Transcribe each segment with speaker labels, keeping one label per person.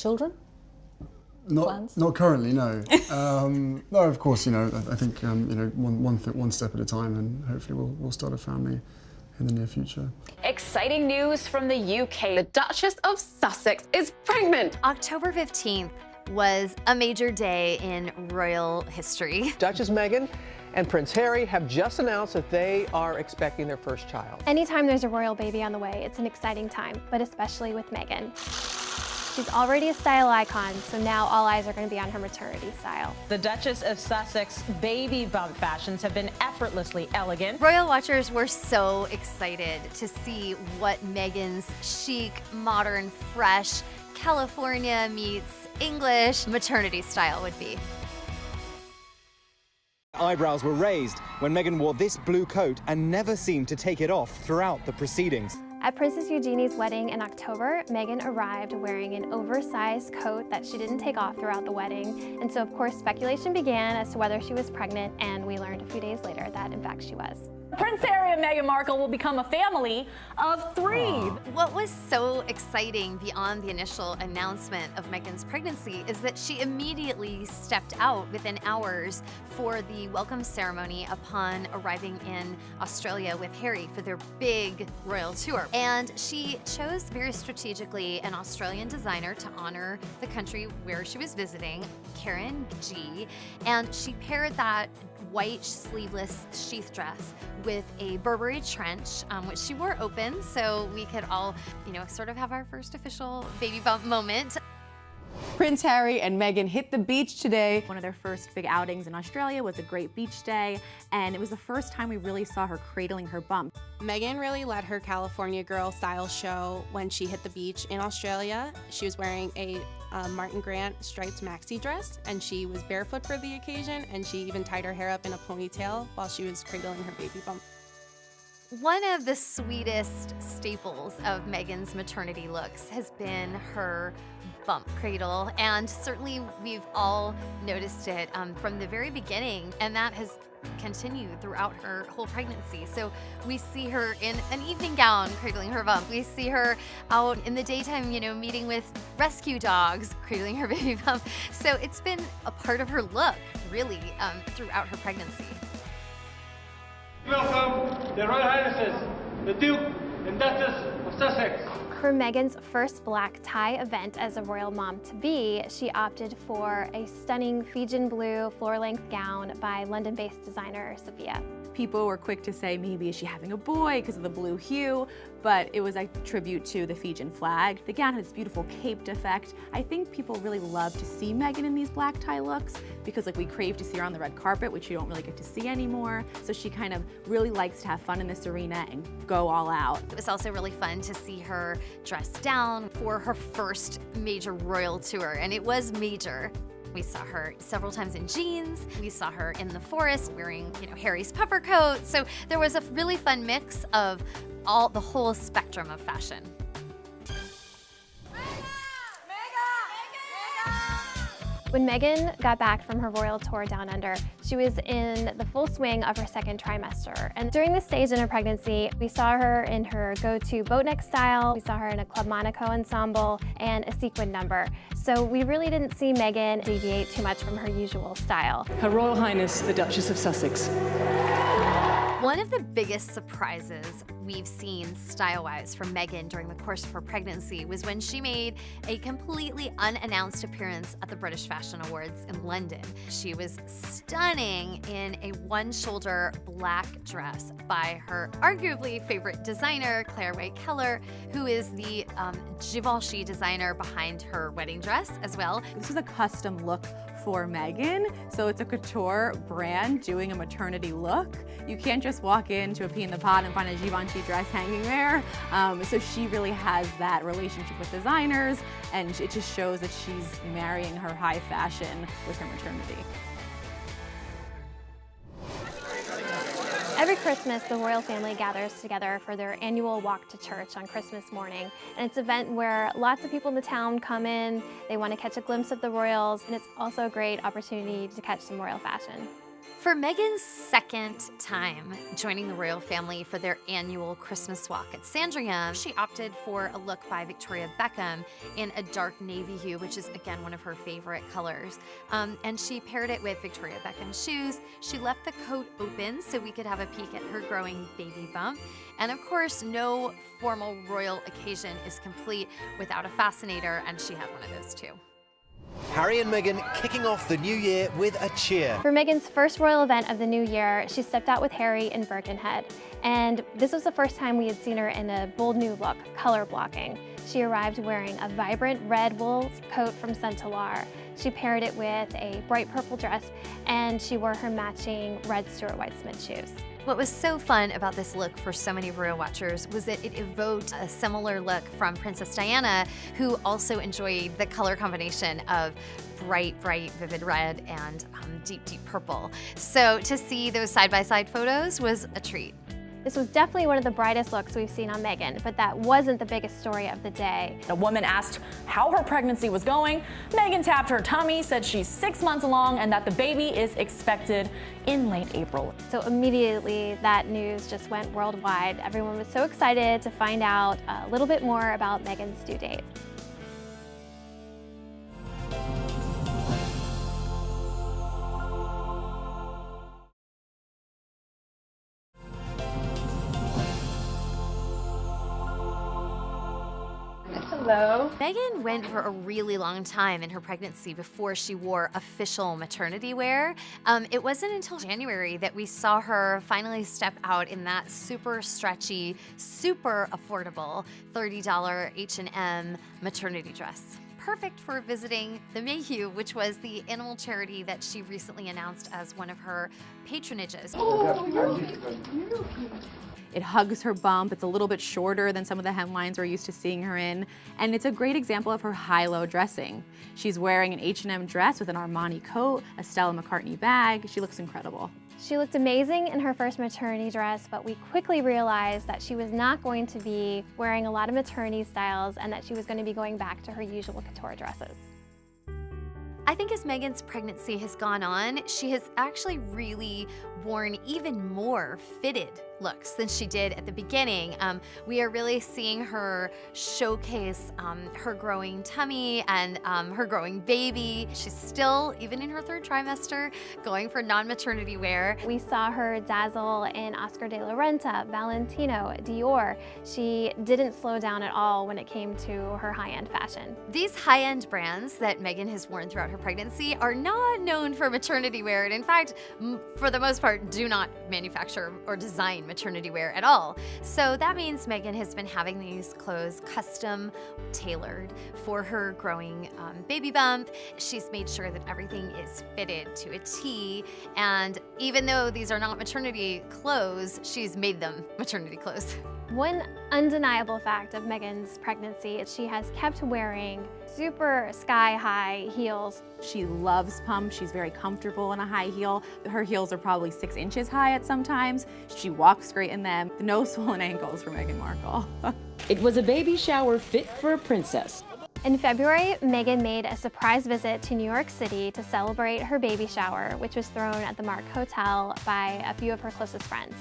Speaker 1: children?
Speaker 2: Not currently, no. No, of course, you know, I think, you know, one step at a time, and hopefully we'll start a family in the near future.
Speaker 3: Exciting news from the UK. The Duchess of Sussex is pregnant.
Speaker 4: October 15th was a major day in royal history.
Speaker 5: Duchess Meghan and Prince Harry have just announced that they are expecting their first child.
Speaker 6: Anytime there's a royal baby on the way, it's an exciting time, but especially with Meghan. She's already a style icon, so now all eyes are going to be on her maternity style.
Speaker 7: The Duchess of Sussex baby bump fashions have been effortlessly elegant.
Speaker 4: Royal watchers were so excited to see what Meghan's chic, modern, fresh, California meets English maternity style would be.
Speaker 8: Eyebrows were raised when Meghan wore this blue coat and never seemed to take it off throughout the proceedings.
Speaker 6: At Princess Eugenie's wedding in October, Meghan arrived wearing an oversized coat that she didn't take off throughout the wedding. And so, of course, speculation began as to whether she was pregnant, and we learned a few days later that, in fact, she was.
Speaker 7: Prince Harry and Meghan Markle will become a family of 3.
Speaker 4: What was so exciting beyond the initial announcement of Meghan's pregnancy is that she immediately stepped out within hours for the welcome ceremony upon arriving in Australia with Harry for their big royal tour. And she chose very strategically an Australian designer to honor the country where she was visiting, Karen G. And she paired that white sleeveless sheath dress with a Burberry trench, which she wore open, so we could all, you know, sort of have our first official baby bump moment.
Speaker 9: Prince Harry and Meghan hit the beach today. One of their first big outings in Australia was a great beach day, and it was the first time we really saw her cradling her bump.
Speaker 10: Meghan really let her California girl style show when she hit the beach in Australia. She was wearing a Martin Grant striped maxi dress, and she was barefoot for the occasion, and she even tied her hair up in a ponytail while she was cradling her baby bump.
Speaker 4: One of the sweetest staples of Meghan's maternity looks has been her bump cradle, and certainly we've all noticed it from the very beginning, and that has continued throughout her whole pregnancy. So we see her in an evening gown cradling her bump. We see her out in the daytime, you know, meeting with rescue dogs, cradling her baby bump. So it's been a part of her look, really, throughout her pregnancy.
Speaker 11: Welcome, the Royal Highnesses, the Duke and Duchess of Sussex.
Speaker 6: For Meghan's first black tie event as a royal mom-to-be, she opted for a stunning Fijian blue floor-length gown by London-based designer Sophia.
Speaker 9: People were quick to say, maybe is she having a boy because of the blue hue, but it was a tribute to the Fijian flag. The gown had this beautiful caped effect. I think people really love to see Meghan in these black tie looks because, like, we crave to see her on the red carpet, which you don't really get to see anymore. So she kind of really likes to have fun in this arena and go all out.
Speaker 4: It was also really fun to see her dressed down for her first major royal tour, and it was major. We saw her several times in jeans. We saw her in the forest wearing, you know, Harry's puffer coat. So there was a really fun mix of the whole spectrum of fashion.
Speaker 6: When Meghan got back from her royal tour down under, she was in the full swing of her second trimester. And during this stage in her pregnancy, we saw her in her go-to boatneck style, we saw her in a Club Monaco ensemble, and a sequin number. So we really didn't see Meghan deviate too much from her usual style.
Speaker 12: Her Royal Highness, the Duchess of Sussex.
Speaker 4: One of the biggest surprises we've seen style-wise from Meghan during the course of her pregnancy was when she made a completely unannounced appearance at the British Fashion Awards in London. She was stunning in a one-shoulder black dress by her arguably favorite designer, Claire Way Keller, who is the Givenchy designer behind her wedding dress as well.
Speaker 9: This is a custom look for Meghan, so it's a couture brand doing a maternity look. You can't just walk into a Pea in the Pod and find a Givenchy dress hanging there. So she really has that relationship with designers, and it just shows that she's marrying her high fashion with her maternity.
Speaker 6: Every Christmas, the royal family gathers together for their annual walk to church on Christmas morning. And it's an event where lots of people in the town come in, they want to catch a glimpse of the royals, and it's also a great opportunity to catch some royal fashion.
Speaker 4: For Meghan's second time joining the royal family for their annual Christmas walk at Sandringham, she opted for a look by Victoria Beckham in a dark navy hue, which is, again, one of her favorite colors. And she paired it with Victoria Beckham's shoes. She left the coat open so we could have a peek at her growing baby bump. And of course, no formal royal occasion is complete without a fascinator, and she had one of those too.
Speaker 8: Harry and Meghan kicking off the new year with a cheer.
Speaker 6: For Meghan's first royal event of the new year, she stepped out with Harry in Birkenhead. And this was the first time we had seen her in a bold new look, color blocking. She arrived wearing a vibrant red wool coat from Centaur. She paired it with a bright purple dress, and she wore her matching red Stuart Weitzman shoes.
Speaker 4: What was so fun about this look for so many royal watchers was that it evoked a similar look from Princess Diana, who also enjoyed the color combination of bright, vivid red and deep purple. So to see those side-by-side photos was a treat.
Speaker 6: This was definitely one of the brightest looks we've seen on Meghan, but that wasn't the biggest story of the day.
Speaker 1: A woman asked how her pregnancy was going. Meghan tapped her tummy, said she's 6 months along, and that the baby is expected in late April.
Speaker 6: So immediately that news just went worldwide. Everyone was so excited to find out a little bit more about Meghan's due date.
Speaker 4: Hello. Meghan went for a really long time in her pregnancy before she wore official maternity wear. It wasn't until January that we saw her finally step out in that super stretchy, super affordable $30 H&M maternity dress. Perfect for visiting the Mayhew, which was the animal charity that she recently announced as one of her patronages.
Speaker 9: It hugs her bump. It's a little bit shorter than some of the hemlines we're used to seeing her in. And it's a great example of her high-low dressing. She's wearing an H&M dress with an Armani coat, a Stella McCartney bag. She looks incredible.
Speaker 6: She looked amazing in her first maternity dress, but we quickly realized that she was not going to be wearing a lot of maternity styles and that she was going to be going back to her usual couture dresses.
Speaker 4: I think as Meghan's pregnancy has gone on, she has actually really worn even more fitted looks than she did at the beginning. We are really seeing her showcase her growing tummy and her growing baby. She's still, even in her third trimester, going for non-maternity wear.
Speaker 6: We saw her dazzle in Oscar de la Renta, Valentino, Dior. She didn't slow down at all when it came to her high-end fashion.
Speaker 4: These high-end brands that Meghan has worn throughout her pregnancy are not known for maternity wear, and in fact, for the most part, do not manufacture or design maternity wear at all. So that means Meghan has been having these clothes custom tailored for her growing baby bump. She's made sure that everything is fitted to a T, and even though these are not maternity clothes, she's made them maternity clothes.
Speaker 6: One undeniable fact of Meghan's pregnancy is she has kept wearing super sky-high heels.
Speaker 9: She loves pumps. She's very comfortable in a high heel. Her heels are probably 6 inches high at some times. She walks great in them. No swollen ankles for Meghan Markle.
Speaker 12: It was a baby shower fit for a princess.
Speaker 6: In February, Meghan made a surprise visit to New York City to celebrate her baby shower, which was thrown at the Mark Hotel by a few of her closest friends.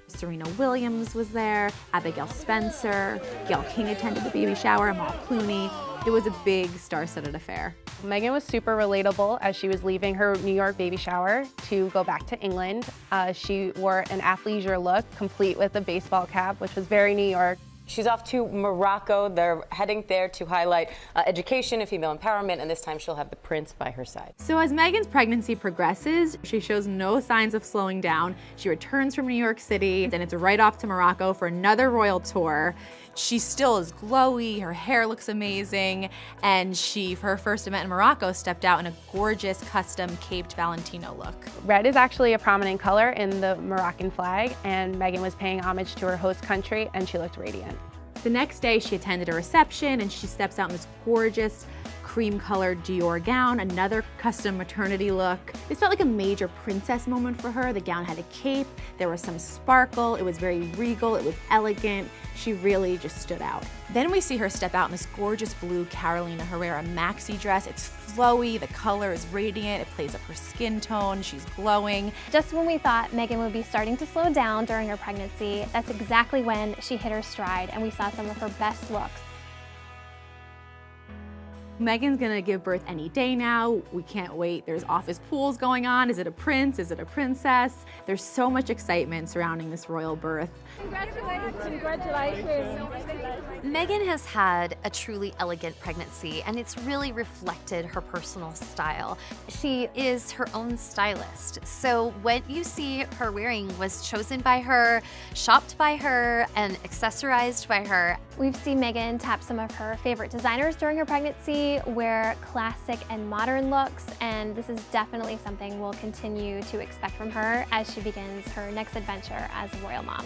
Speaker 9: Serena Williams was there, Abigail Spencer, Gayle King attended the baby shower, Amal Clooney. It was a big star-studded affair.
Speaker 10: Meghan was super relatable as she was leaving her New York baby shower to go back to England. She wore an athleisure look, complete with a baseball cap, which was very New York.
Speaker 13: She's off to Morocco. They're heading there to highlight education and female empowerment, and this time she'll have the prince by her side.
Speaker 9: So as Meghan's pregnancy progresses, she shows no signs of slowing down. She returns from New York City, and it's right off to Morocco for another royal tour. She still is glowy, her hair looks amazing, and she, for her first event in Morocco, stepped out in a gorgeous custom caped Valentino look.
Speaker 10: Red is actually a prominent color in the Moroccan flag, and Meghan was paying homage to her host country, and she looked radiant.
Speaker 9: The next day, she attended a reception, and she steps out in this gorgeous cream-colored Dior gown, another custom maternity look. This felt like a major princess moment for her. The gown had a cape, there was some sparkle, it was very regal, it was elegant. She really just stood out. Then we see her step out in this gorgeous blue Carolina Herrera maxi dress. It's flowy, the color is radiant, it plays up her skin tone, she's glowing.
Speaker 6: Just when we thought Meghan would be starting to slow down during her pregnancy, that's exactly when she hit her stride and we saw some of her best looks.
Speaker 9: Meghan's gonna give birth any day now. We can't wait. There's office pools going on. Is it a prince? Is it a princess? There's so much excitement surrounding this royal birth.
Speaker 14: Congratulations. Congratulations.
Speaker 4: Meghan has had a truly elegant pregnancy, and it's really reflected her personal style. She is her own stylist. So what you see her wearing was chosen by her, shopped by her, and accessorized by her.
Speaker 6: We've seen Meghan tap some of her favorite designers during her pregnancy, wear classic and modern looks, and this is definitely something we'll continue to expect from her as she begins her next adventure as a royal mom.